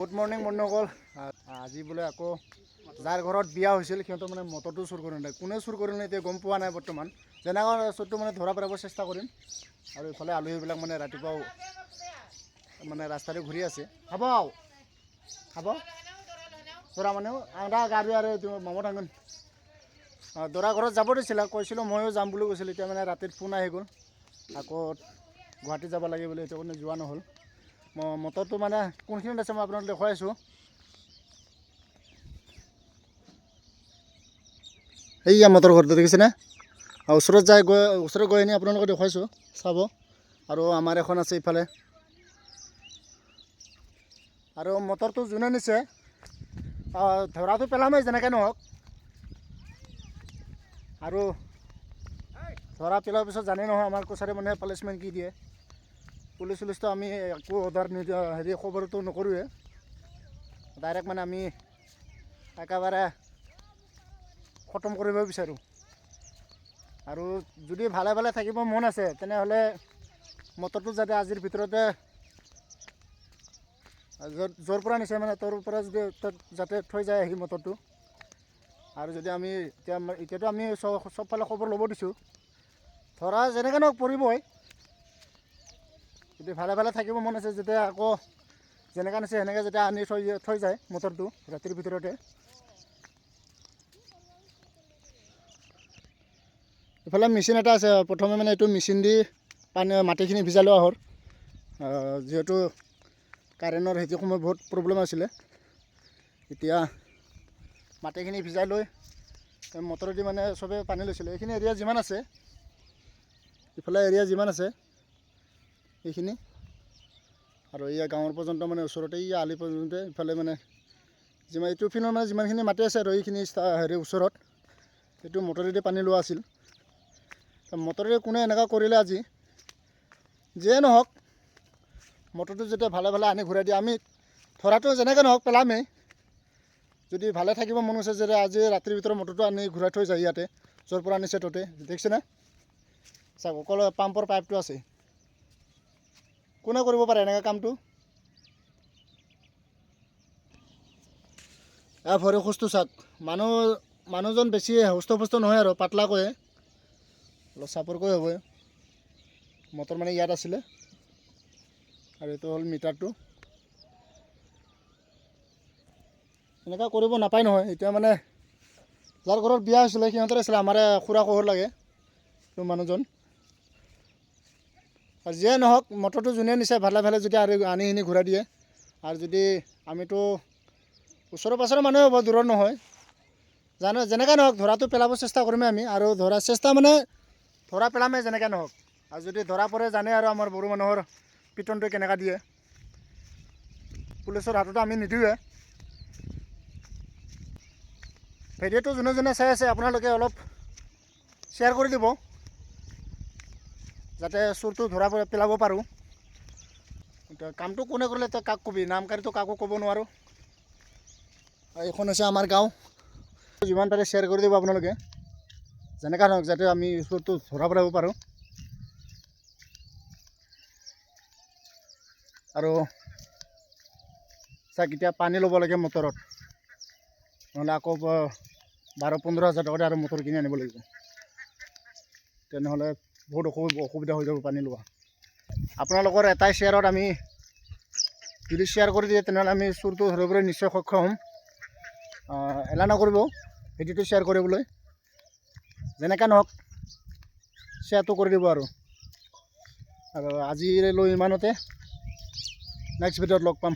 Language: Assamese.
গুড মৰ্ণিং বন্ধুসকল। আজি বোলে আকৌ যাৰ ঘৰত বিয়া হৈছিল সিহঁতৰ মানে মটৰটো চুৰ কৰি নিলে। কোনে চুৰ কৰিলে এতিয়া গম পোৱা নাই বৰ্তমান। যেনেকুৱা চুৰটো মানে ধৰা পেলাব চেষ্টা কৰিম। আৰু ইফালে আলহীবিলাক মানে ৰাতিপুৱাও মানে ৰাস্তাতে ঘূৰি আছে। খাব খাব দৰা মানেও আদা গাড়ী আৰু এইটো মামত আঙুন দৰা ঘৰত যাব দিছিলে, কৈছিলোঁ ময়ো যাম বুলি কৈছিলোঁ। এতিয়া মানে ৰাতিত ফোন আহি গ'ল আকৌ গুৱাহাটী যাব লাগে বুলি, সেইটো কাৰণে যোৱা নহ'ল। মটৰটো মানে কোনখিনিত আছে মই আপোনাক দেখুৱাই আছোঁ। এইয়া মটৰ ঘৰটো দেখিছেনে? ওচৰত গৈ আনি আপোনালোকক দেখুৱাইছোঁ, চাব। আৰু আমাৰ এখন আছে ইফালে। আৰু মটৰটো যোনে নিছে ধৰাটো পেলামেই যেনেকৈ নহওক। আৰু ধৰা পেলোৱাৰ পিছত জানেই নহয় আমাৰ কছাৰী মানুহে পানিছমেণ্ট কি দিয়ে। পুলিচ চুলিচটো আমি একো অৰ্ডাৰ নিদিওঁ, খবৰটো নকৰোঁৱে। ডাইৰেক্ট মানে আমি একেবাৰে খতম কৰিব বিচাৰোঁ। আৰু যদি ভালে ভালে থাকিব মন আছে তেনেহ'লে মটৰটো যাতে আজিৰ ভিতৰতে য'ৰ পৰা নিছে মানে তোৰ পৰা যদি যাতে থৈ যায় আহি মটৰটো। আৰু যদি আমি এতিয়াতো আমি চবফালে খবৰ ল'ব দিছোঁ। ধৰা যেনেকৈ নহওক পৰিবই। যদি ভালে ভালে থাকিব মন আছে যেতিয়া আকৌ যেনেকৈ নিছে সেনেকৈ যেতিয়া আনি থৈ যায় মটৰটো ৰাতিৰ ভিতৰতে। ইফালে মেচিন এটা আছে, প্ৰথমে মানে এইটো মেচিন দি মাটিখিনি ভিজাই লোৱা হ'ল। যিহেতু কাৰেণ্টৰ সেইটো সময় বহুত প্ৰব্লেম আছিলে। এতিয়া মাটিখিনি ভিজাই লৈ মটৰেদি মানে চবেই পানী লৈছিলে। এইখিনি এৰিয়া যিমান আছে, ইফালে এৰিয়া যিমান আছে এইখিনি, আৰু এয়া গাঁৱৰ পৰ্যন্ত মানে ওচৰতে এই আলি পৰ্যন্ত ইফালে মানে এইটো পিনৰ মানে যিমানখিনি মাটি আছে আৰু এইখিনি ওচৰত এইটো মটৰেদি পানী লোৱা আছিল। মটৰেদি কোনে এনেকুৱা কৰিলে আজি, যিয়ে নহওক মটৰটো যেতিয়া ভালে ভালে আনি ঘূৰাই দিয়ে, আমি ধৰাটো যেনেকৈ নহওক পেলামেই। যদি ভালে থাকিব মন আছে যে আজি ৰাতিৰ ভিতৰত মটৰটো আনি ঘূৰাই থৈ যায় ইয়াতে য'ৰ পৰা আনিছে ত'তে। দেখিছেনে? চাওক অকল পাম্পৰ পাইপটো আছে। কোনে কৰিব পাৰে এনেকৈ কামটো? ভৰি খোজটো চাওক, মানুহজন বেছি সুস্থ পুস্থ নহয় আৰু পাতলাকৈ, অলপ চাপৰকৈ হ'ব। মটৰ মানে ইয়াত আছিলে আৰু এইটো হ'ল মিটাৰটো। এনেকুৱা কৰিব নাপায় নহয়। এতিয়া মানে যাৰ ঘৰত বিয়া হৈছিলে সিহঁতৰ আছিলে, আমাৰে খুৰা শহুৰ লাগে তো মানুহজন। আৰু যিয়ে নহওক মটৰটো যোনে নিছে ভালে ভালে যদি আনি ঘূৰাই দিয়ে। আৰু যদি আমিতো ওচৰৰ পাঁজৰৰ মানুহে হ'ব, দূৰৰ নহয়। যেনেকৈ নহওক ধৰাটো পেলাব চেষ্টা কৰিমেই আমি। আৰু ধৰা চেষ্টা মানে ধৰা পেলামেই যেনেকৈ নহওক। আৰু যদি ধৰা পৰে জানে আৰু আমাৰ বড়ো মানুহৰ পিটনটো কেনেকৈ দিয়ে। পুলিচৰ হাততো আমি নিদিওঁৱে। ভিডিঅ'টো যোনে যোনে চাই আছে আপোনালোকে অলপ শ্বেয়াৰ কৰি দিব, যাতে চোৰটো ধৰা পেলাব পাৰোঁ। এতিয়া কামটো কোনে কৰিলে তই কাক কবি, নামকাৰীটো কাকো ক'ব নোৱাৰোঁ। এইখন হৈছে আমাৰ গাঁও। যিমান পাৰে শ্বেয়াৰ কৰি দিব আপোনালোকে, যেনেকৈ নহওক যাতে আমি চোৰটো ধৰা পেলাব পাৰোঁ। আৰু চাওক এতিয়া পানী ল'ব লাগে মটৰত, নহ'লে আকৌ 12-15 হাজাৰ টকাতে আৰু মটৰ কিনি আনিব লাগিব। তেনেহ'লে বহুত অসুবিধা হৈ যাব পানী লোৱা। আপোনালোকৰ এটাই শ্বেয়াৰত আমি যদি শ্বেয়াৰ কৰি দিয়ে তেনেহ'লে আমি চোৰটো ধৰিবলৈ নিশ্চয় সক্ষম হ'ম। এলাহ নকৰিব ভিডিঅ'টো শ্বেয়াৰ কৰিবলৈ, যেনেকৈ নহওক শ্বেয়াৰটো কৰি দিব। আৰু আজিলৈ ইমানতে, নেক্সট ভিডিঅ'ত লগ পাম।